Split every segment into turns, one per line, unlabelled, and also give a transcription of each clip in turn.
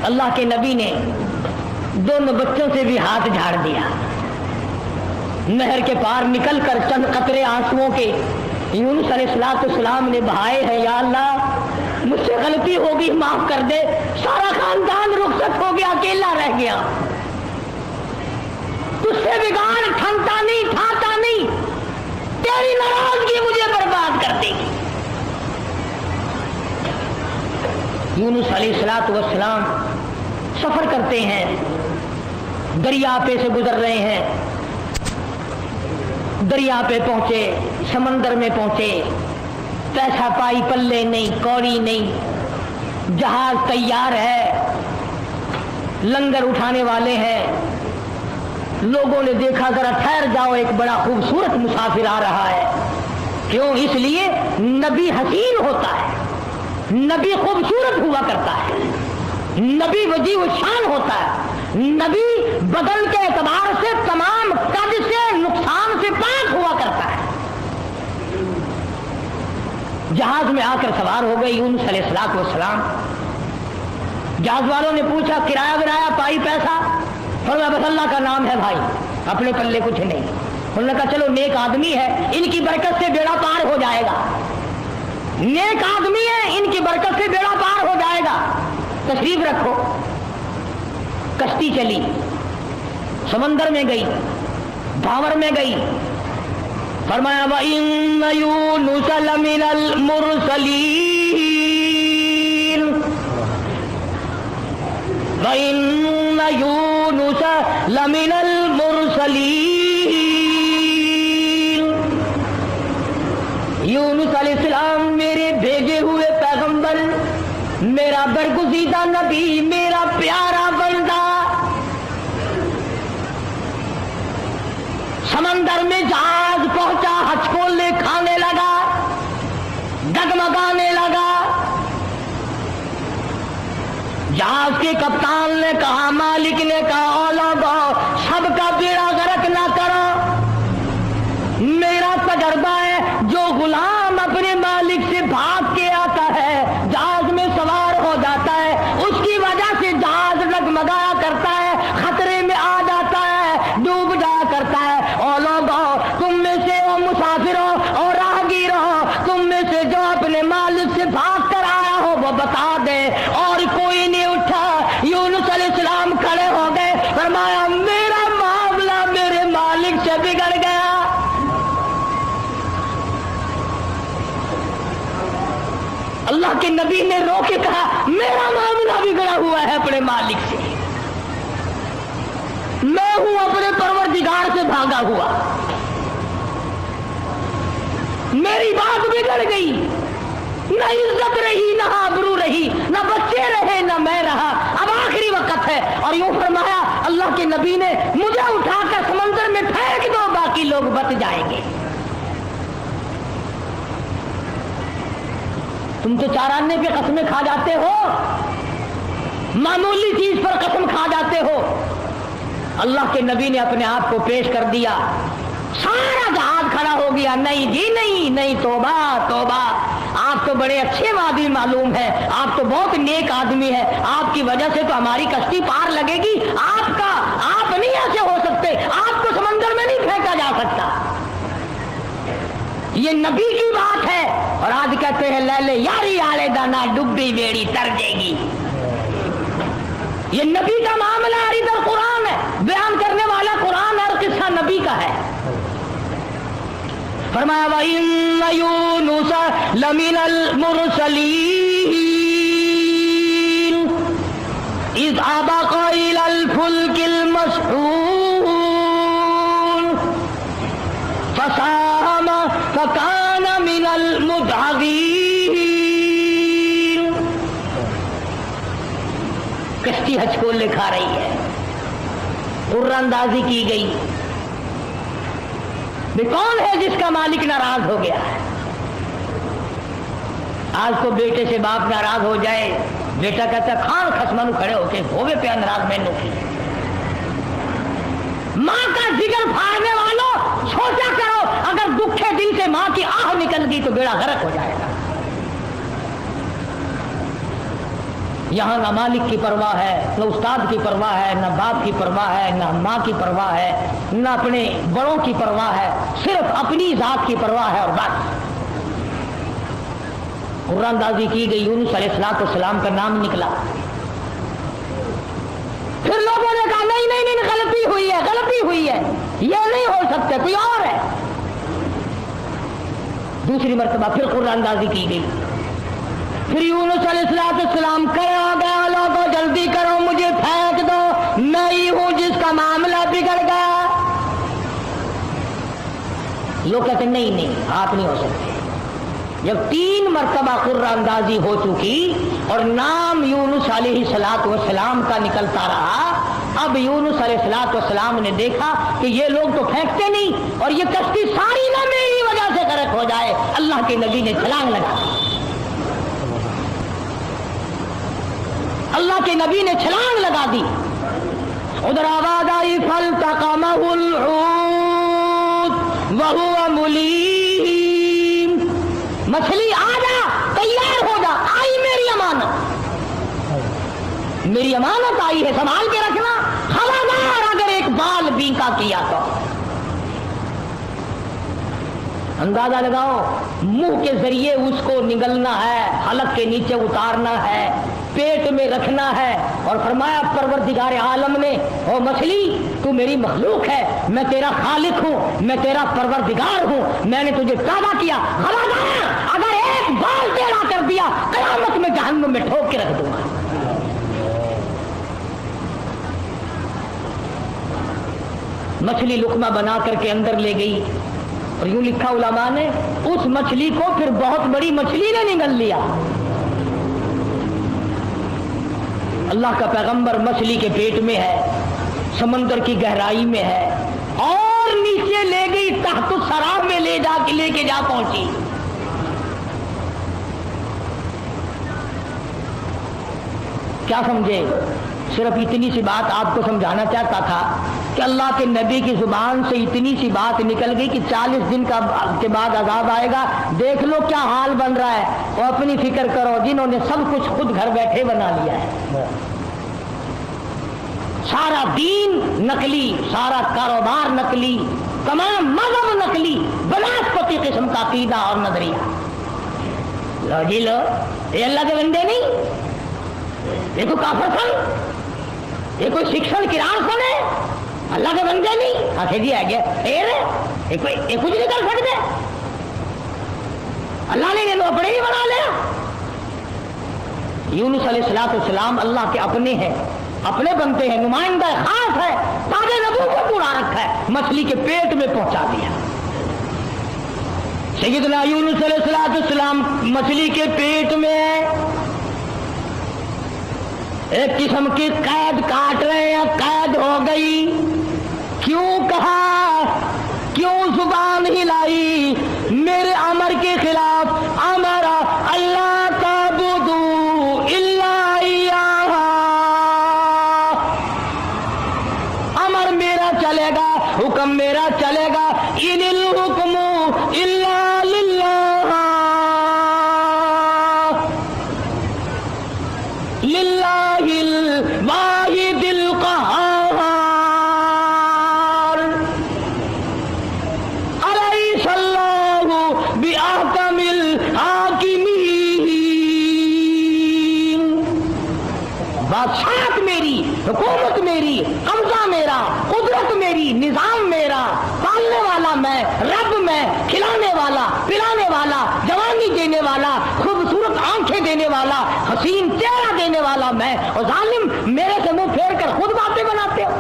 अल्लाह के नबी ने दोनों बच्चों से भी हाथ झाड़ दिया। नहर के पार निकलकर चंद कतरे आंसुओं के यूनुस अलैहिस्सलाम ने बहाए हैं। या अल्लाह मुझसे गलती होगी, माफ कर दे। सारा खानदान रुखसत हो गया, अकेला रह गया। तुझसे बिगाड़ ठनता नहीं, ठाता नहीं, तेरी नाराजगी मुझे बर्बाद कर देगी। यूनुस अलैहिस्सलाम सफर करते हैं, दरिया पे से गुजर रहे हैं। दरिया पे पहुंचे, समंदर में पहुंचे, पैसा पाई पल्ले नहीं, कौड़ी नहीं, जहाज तैयार है, लंगर उठाने वाले हैं। लोगों ने देखा जरा ठहर जाओ, एक बड़ा खूबसूरत मुसाफिर आ रहा है। क्यों? इसलिए नबी हसीन होता है, नबी खूबसूरत हुआ करता है, नबी वजीह शान होता है, नबी बदन के एतबार से तमाम कद से नुकसान से पाक हुआ करता है। जहाज में आकर सवार हो गए यूनुस अलैहिस्सलाम। जहाज वालों ने पूछा किराया विराया पाई पैसा? फरमाया बस अल्लाह का नाम है भाई, अपने पल्ले कुछ नहीं। उन्होंने कहा चलो नेक आदमी है, इनकी बरकत से बेड़ा पार हो जाएगा। नेक आदमी है, इनकी बरकत से बेड़ा पार हो जाएगा, तशरीफ रखो। कश्ती चली, समंदर में गई, भावर में गई। फरमाया व इन्न यूनुस लमिनल मुरसलीन, व इन्न यूनुस लमिनल मुरसलीन। यूनुस अलैहिस्सलाम मेरे भेजे हुए पैगंबर, मेरा बरगुज़ीदा नबी, मेरा प्यारा बंदा समंदर में जहाज पहुंचा, हचकोले खाने लगा, डगमगाने लगा। जहाज के कप्तान ने कहा, मालिक ने कहा, ओ लोगों सबका बेड़ा गर्क ना करो। मेरा तजर्बा है, जो गुलाम अपने मालिक से भाग के आता है, जहाज में सवार हो जाता है, उसकी वजह से जहाज डगमगाया करता है, खतरे में आ जाता है, डूब जाया करता है। और लोगों तुम में से वो मुसाफिरों और राहगीरों, तुम में से जो अपने मालिक से भाग कर आया हो वो बता दे। और कोई नहीं उठा। यूनुस अलैहिस्सलाम खड़े हो गए, फरमाया मेरा मामला मेरे मालिक से बिगड़ गया। अल्लाह के नबी ने रो के कहा मेरा मामला बिगड़ा हुआ है अपने मालिक से, मैं हूं अपने परवरदिगार से भागा हुआ, मेरी बात बिगड़ गई, न इज्जत रही, न आबरू रही, न बच्चे रहे, न मैं रहा, अब आखिरी वक्त है। और यूं फरमाया अल्लाह के नबी ने, मुझे उठाकर समंदर में फेंक दो, बाकी लोग बच जाएंगे। तुम तो चाराने पे कसमें खा जाते हो, मामूली चीज पर कसम खा जाते हो। अल्लाह के नबी ने अपने आप को पेश कर दिया, सारा जहाज खड़ा हो गया। नहीं जी नहीं, नहीं, तौबा तौबा, आप तो बड़े अच्छे आदमी मालूम है, आप तो बहुत नेक आदमी है, आपकी वजह से तो हमारी कश्ती पार लगेगी। आप नहीं ऐसे हो सकते, आपको समंदर में नहीं फेंका जा सकता। ये नबी की बात है। और आज कहते हैं लैले यारी आले दाना डुब्बी बेड़ी तर जाएगी। ये नबी का मामला है, इधर कुरान है, बयान करने वाला कुरान है और किस्सा नबी का है। फरमाया व इन्न यूनुस लमिनल मुरसलीन इज़ अबक़ा इलल फुल्किल मशहून फसाहम फकान मिनल मुदहगीन। कश्ती हचकोले खा रही है, उर्रंदाजी की गई। कौन है जिसका मालिक नाराज हो गया है? आज तो बेटे से बाप नाराज हो जाए, बेटा कहता खान खसमानू खड़े होके होवे पे नाराज मैनू की। मां का जिगर फाड़ने वालों, सोचा करो अगर दुखे दिल से मां की आह निकल गई तो बेड़ा गर्क हो जाएगा। यहाँ ना मालिक की परवाह है, न उस्ताद की परवाह है, न बाप की परवाह है, न माँ की परवाह है, न अपने बड़ों की परवाह है, सिर्फ अपनी जात की परवाह है और बस। कुरानदाजी की गई, यूनुस अलैहिस्सलाम का नाम निकला। फिर लोगों ने कहा नहीं नहीं नहीं, गलती हुई है, गलती हुई है, ये नहीं हो सकता, कोई और है। दूसरी मर्तबा फिर कुरानदाजी की गई। फिर यूनुस अलैहिस्सलाम करो गया, लोगों जल्दी करो, मुझे फेंक दो, मैं ही हूं जिसका मामला बिगड़ गया। लोग कहते नहीं नहीं, आप नहीं हो सकते। जब 3 मर्तबा कुरानदाजी हो चुकी और नाम यूनुस अलैहिस्सलाम का निकलता रहा, अब यूनुस अलैहिस्सलाम ने देखा कि ये लोग तो फेंकते नहीं और ये कश्ती सारी ना मेरी वजह से गर्क हो जाए। अल्लाह के नबी ने छलांग लगा दी। अल्लाह के नबी ने छलांग लगा दी। उधर आवाज आई फल्तक़महुल हूत वहुवा मुलीम, मछली आ जा, तैयार हो जा, आई मेरी अमानत, मेरी अमानत आई है, संभाल के रखना। खबरदार अगर एक बाल बीका किया तो अंदाजा लगाओ, मुंह के जरिए उसको निगलना है, हलक के नीचे उतारना है, पेट में रखना है। और फरमाया परवरदिगार आलम ने, ओ मछली तू मेरी मखलूक है, मैं तेरा खालिक हूं, मैं तेरा परवरदिगार हूं, मैंने तुझे पैदा किया। खबरदार अगर एक बाल टेढ़ा कर दिया, कयामत में जहन्नुम में ठोक के रख दूंगा। मछली लुकमा बना करके अंदर ले गई और यूं लिखा उलमा ने, उस मछली को फिर बहुत बड़ी मछली ने निगल लिया। अल्लाह का पैगंबर मछली के पेट में है, समंदर की गहराई में है, और नीचे ले गई, तहत सराब में लेके जा पहुंची। क्या समझे? सिर्फ इतनी सी बात आपको समझाना चाहता था कि अल्लाह के नबी की जुबान से इतनी सी बात निकल गई कि 40 दिन के बाद अजाब आएगा। देख लो क्या हाल बन रहा है, और अपनी फिक्र करो जिन्होंने सब कुछ खुद घर बैठे बना लिया है। सारा दीन नकली, सारा कारोबार नकली, तमाम मजहब नकली, बनास्पति किस्म का अकीदा और नजरिया। लो जी लो, ये अल्लाह के बंदे नहीं, ये कोई काफिर सन, ये कोई शिक्षण किरान सन है, अल्लाह के बंदे नहीं। आखिर जी आ गया ये कुछ नहीं कर सकते, अल्लाह ने इन्हें अपने ही बना लिया। यूनुस अलैहिस्सलाम अल्लाह के अपने हैं, अपने बनते हैं, नुमाइंदा खास है, ताजे नबूवत पूरा रखा है, मछली के पेट में पहुंचा दिया। सैयदना यूनुस अलैहिस्सलाम मछली के पेट में एक किस्म की कैद काट रहे हैं, कैद हो गई। क्यों कहा, क्यों जुबान हिलाई मेरे अमर के खिलाफ? अमरा अल्लाह ताबुदू इल्ला इय्याहा, अमर मेरा चलेगा, हुक्म मेरा चलेगा, इनिल हुक्मु इल्ला लिल्लाह, लिल्लाहिल वाहिदिल क़हार, अलैहिस्सलाहु बिअहकमिल हाकिमीन। बादशाहत मेरी, हुकूमत मेरी, कब्जा मेरा, कुदरत मेरी, निजाम मेरा, पालने वाला मैं, रब मैं, खिलाने वाला, पिलाने वाला, जवानी देने वाला, खूबसूरत आंखें देने वाला, हसीन चेहरा देने वाला मैं, और जालिम मेरे से मुंह फेर कर खुद बातें बनाते हो।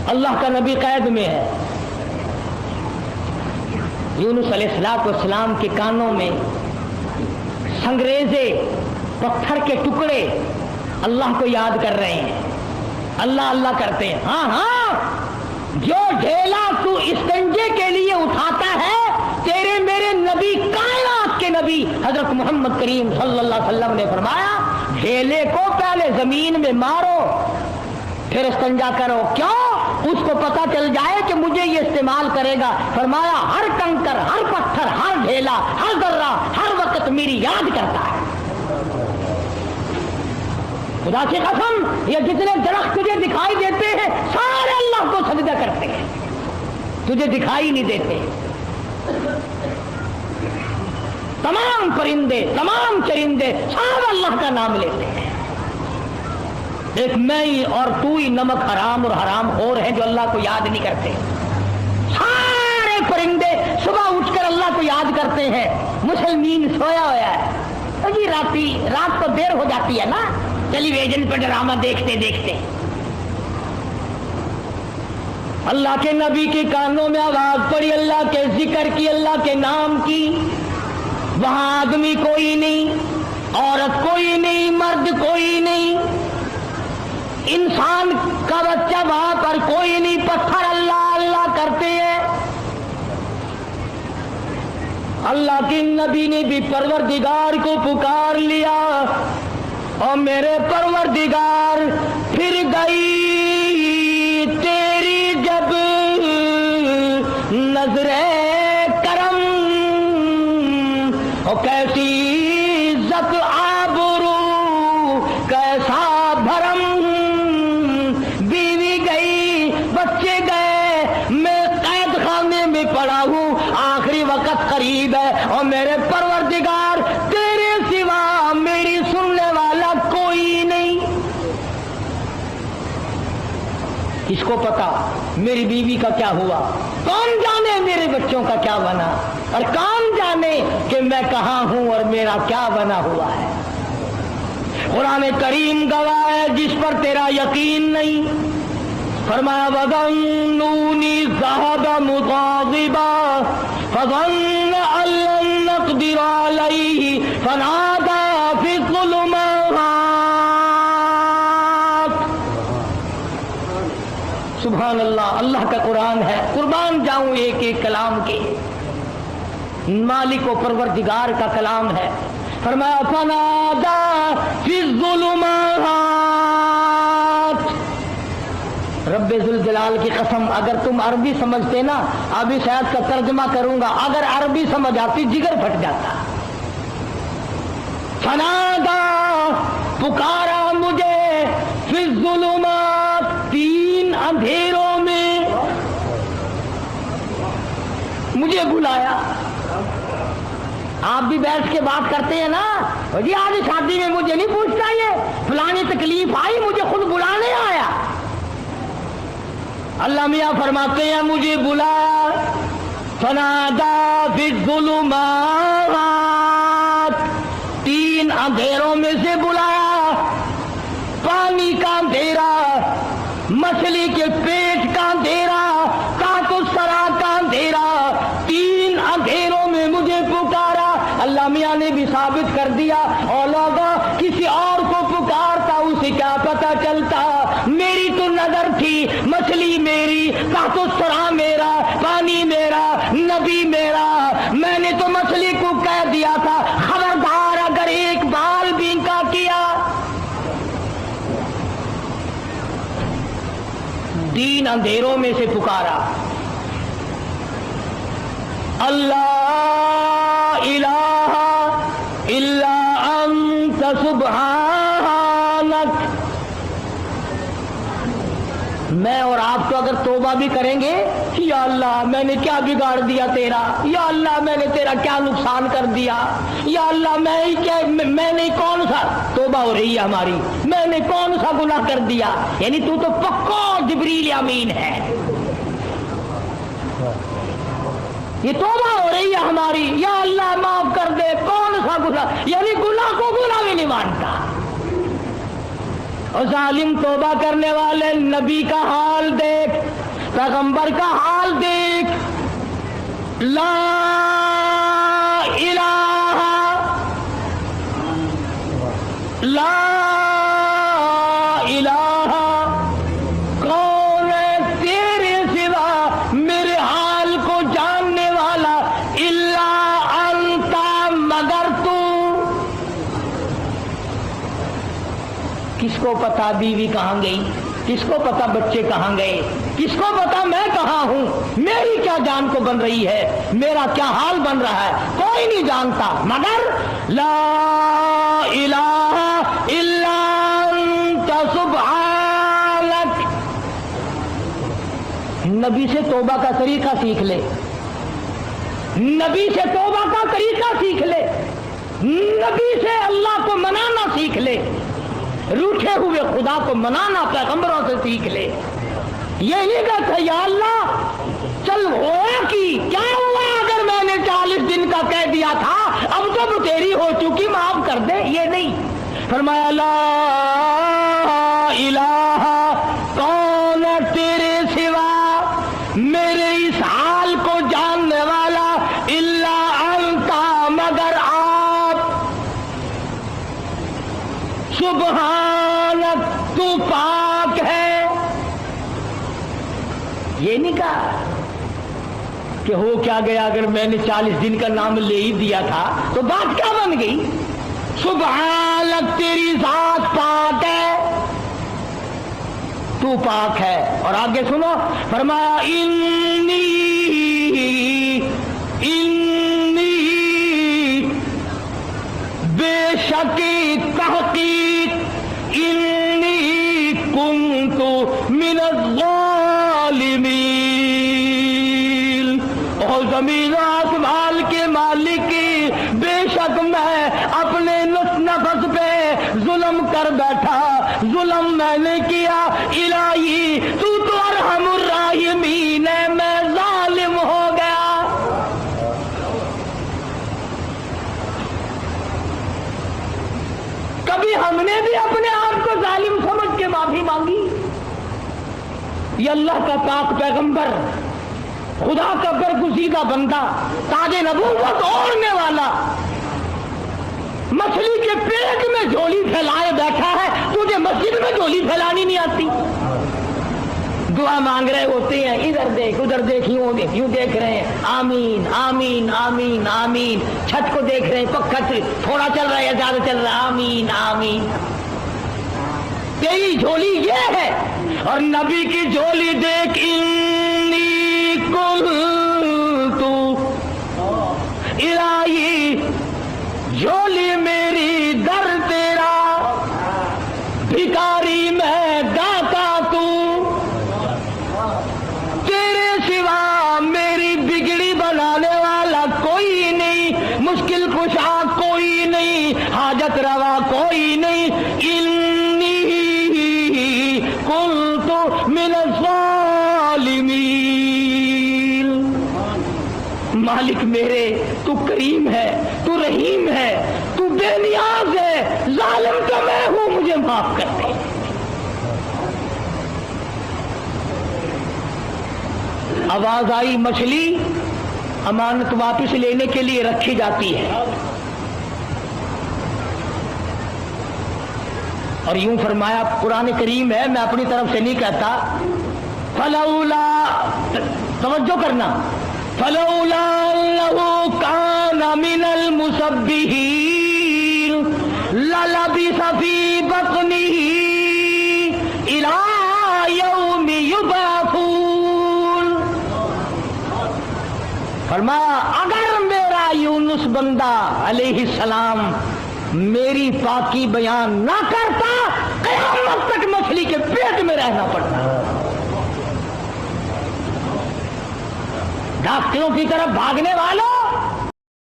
अल्लाह का नबी कैद में है। यूनुस अलैहिस्सलाम के कानों में संगरेजे, पत्थर के टुकड़े अल्लाह को याद कर रहे हैं, अल्लाह अल्लाह करते हैं। हाँ हाँ, जो ढेला तू इस्तंजे के लिए उठाता है, तेरे मेरे नबी, कायनात के नबी हजरत मोहम्मद करीम सल्लल्लाहु अलैहि वसल्लम ने फरमाया, ढेले को पहले जमीन में मारो फिर इस्तंजा करो। क्यों? उसको पता चल जाए कि मुझे ये इस्तेमाल करेगा। फरमाया हर कंकर, हर पत्थर, हर ढेला, हर जर्रा हर वक्त मेरी याद करता है। खुदा की कसम, ये जितने दरख्त तुझे दिखाई देते हैं सारे अल्लाह को सजदा करते हैं, तुझे दिखाई नहीं देते। तमाम परिंदे, तमाम चरिंदे सब अल्लाह का नाम लेते हैं। एक मैं ही और तू ही नमक हराम और हराम और हैं जो अल्लाह को याद नहीं करते। सारे परिंदे सुबह उठकर अल्लाह को याद करते हैं। मुसलमान सोया हुआ है, तो जी रात को देर हो जाती है ना, टेलीविजन पर ड्रामा देखते देखते। अल्लाह के नबी के कानों में आवाज पड़ी अल्लाह के जिक्र की, अल्लाह के नाम की। वहां आदमी कोई नहीं, औरत कोई नहीं, मर्द कोई नहीं, इंसान का बच्चा वहां पर कोई नहीं। पत्थर अल्लाह अल्लाह करते हैं। अल्लाह के नबी ने भी परवरदिगार को पुकार लिया और मेरे परवरदिगार फिर गई तेरी जब नजरे करम, और कैसी इज्जत आबरू कैसा भरम। बीवी गई, बच्चे गए, मैं कैद खाने में पड़ा हूं, आखिरी वक्त करीब है और मेरे परवरदिगार तेरे सिवा मेरी सुनने वाला कोई नहीं। किसको पता मेरी बीवी का क्या हुआ, कौन जाने मेरे बच्चों का क्या बना, और कौन जाने कि मैं कहां हूं और मेरा क्या बना हुआ है। कुरान करीम गवाह है जिस पर तेरा यकीन नहीं। फरमाया वज़न्नूनी ज़हब मुग़ाज़िबा फज़न्न अल्लन नक़दिर अलैहि फनादा फ़ी ज़ुलुमात। सुभान अल्लाह, अल्लाह का कुरान है, कुर्बान जाऊं एक एक कलाम के। मालिक व परवरदिगार का कलाम है। फरमाया फनादा फी ज़ुलुमात। रब्बे जुल जलाल की कसम, अगर तुम अरबी समझते ना, अभी शायद का तर्जमा करूंगा, अगर अरबी समझ आती जिगर फट जाता। फनादा पुकारा मुझे फी ज़ुलुमात, तीन अंधेरों में मुझे बुलाया। आप भी बैठ के बात करते हैं ना, जी आज शादी में मुझे नहीं पूछता, ये फलानी तकलीफ आई मुझे खुद बुलाने आया। अल्लाह मियां फरमाते हैं मुझे बुलाया। फनादा फी ज़ुलुमात, तीन अंधेरों में से बुलाया। पानी का अंधेरा, मछली के पेट का अंधेरा, कातुसरा का अंधेरा, तीन अंधेरों में मुझे पुकारा। अल्लाह मियां ने भी साबित कर दिया, और लोगों किसी और को पुकारता उसे क्या पता चलता। मेरी तो नजर थी, मछली मेरी, कातुसरा मेरा, पानी मेरा, नबी मेरा। मैंने तो मछली को कह दिया था खबरदार अगर एक बाल भी इनका किया। तीन अंधेरों में से पुकारा, अल्लाह इलाहा इल्ला अंत सुब्हानक। मैं और आप तो अगर तौबा भी करेंगे, या अल्लाह मैंने क्या बिगाड़ दिया तेरा, या अल्लाह मैंने तेरा क्या नुकसान कर दिया, या अल्लाह मैंने कौन सा, तौबा हो रही है हमारी, मैंने कौन सा गुनाह कर दिया। यानी तू तो पक्का जिब्रील अमीन है। ये तौबा हो रही है हमारी, या अल्लाह माफ कर दे, कौन सा गुनाह, यानी गुनाह को गुनाह भी नहीं मानता। और जालिम तौबा करने वाले नबी का हाल देख, पैगंबर का हाल देख। ला इलाहा ला इलाहा, कौन है तेरे सिवा मेरे हाल को जानने वाला, इल्ला अंता, मगर तू। किसको पता बीवी कहां गई, किसको पता बच्चे कहाँ गए, किसको पता मैं कहाँ हूं, मेरी क्या जान को बन रही है, मेरा क्या हाल बन रहा है, कोई नहीं जानता मगर ला इलाहा इल्ला अंता सुब्हानक। नबी से तौबा का तरीका सीख ले, नबी से तौबा का तरीका सीख ले, नबी से अल्लाह को मनाना सीख ले, रूठे हुए खुदा को मनाना पैगंबरों से सीख ले। यही बात है, या अल्लाह चल हुआ कि क्या हुआ अगर मैंने 40 दिन का कह दिया था, अब तो तेरी हो चुकी, माफ कर दे। ये नहीं, फरमाया ला इलाहा, कौन है तेरे सिवा मेरे इस हाल को जानने वाला, इल्ला अंता, मगर आप, सुबहानक, तू पाक है। ये नहीं कहा कि हो क्या गया अगर मैंने 40 दिन का नाम ले ही दिया था तो बात क्या बन गई। सुबहानक, तेरी जात पाक है, तू पाक है। और आगे सुनो, फरमाया इन्नी बेशक तहकीक इन्नी कुन्तु मिनज़्ज़ालिमीन। और ज़मीन आसमान के मालिक की, बेशक मैं अपने नफ्स पे जुल्म कर बैठा, जुल्म मैंने किया। इलाही तू तो अरहमुर राहिमीन है, मैं जालिम हो गया। कभी हमने भी अपने आप को जालिम समझ के माफी मांगी? ये अल्लाह का पाक पैगंबर, खुदा का बरगुज़ीदा बंदा, ताजे नबूवत ओढ़ने वाला, मछली के पेट में झोली फैलाए बैठा है, तुझे मस्जिद में झोली फैलानी नहीं आती। दुआ मांग रहे होते हैं, इधर देख उधर देख, यूं देख रहे हैं, आमीन आमीन आमीन आमीन। छत को देख रहे हैं, पक्का थोड़ा चल रहा है या ज्यादा चल रहा है, आमीन आमीन। तेरी झोली ये है, और नबी की झोली देख, इन्नी कुन्तु इलाही, झोली मेरी दर तेरा, भिखारी मैं दाता तू, तेरे सिवा मेरी बिगड़ी बनाने वाला कोई नहीं, मुश्किल कुशा कोई नहीं, हाजत रवा कोई नहीं। इन्नी कुन्तु मिनज़्ज़ालिमीन। मालिक मेरे, तू करीम है, तू रहीम है, तू बेनियाज है, जालिम तो मैं हूं, मुझे माफ कर दे। आवाज आई, मछली अमानत वापस लेने के लिए रखी जाती है। और यूं फरमाया, कुरान करीम है, मैं अपनी तरफ से नहीं कहता। फलौला, तवज्जो करना, फलौला अन्नहु काना मिनल मुसब्बिहीन ललबिस फी बत्निही इला यौमि युबअसून। फरमाया, अगर मेरा यूनुस बंदा अलैहिस्सलाम मेरी पाकी बयान ना करता, क़यामत तक मछली के पेट में रहना पड़ता। डॉक्टरों की तरफ भागने वालों,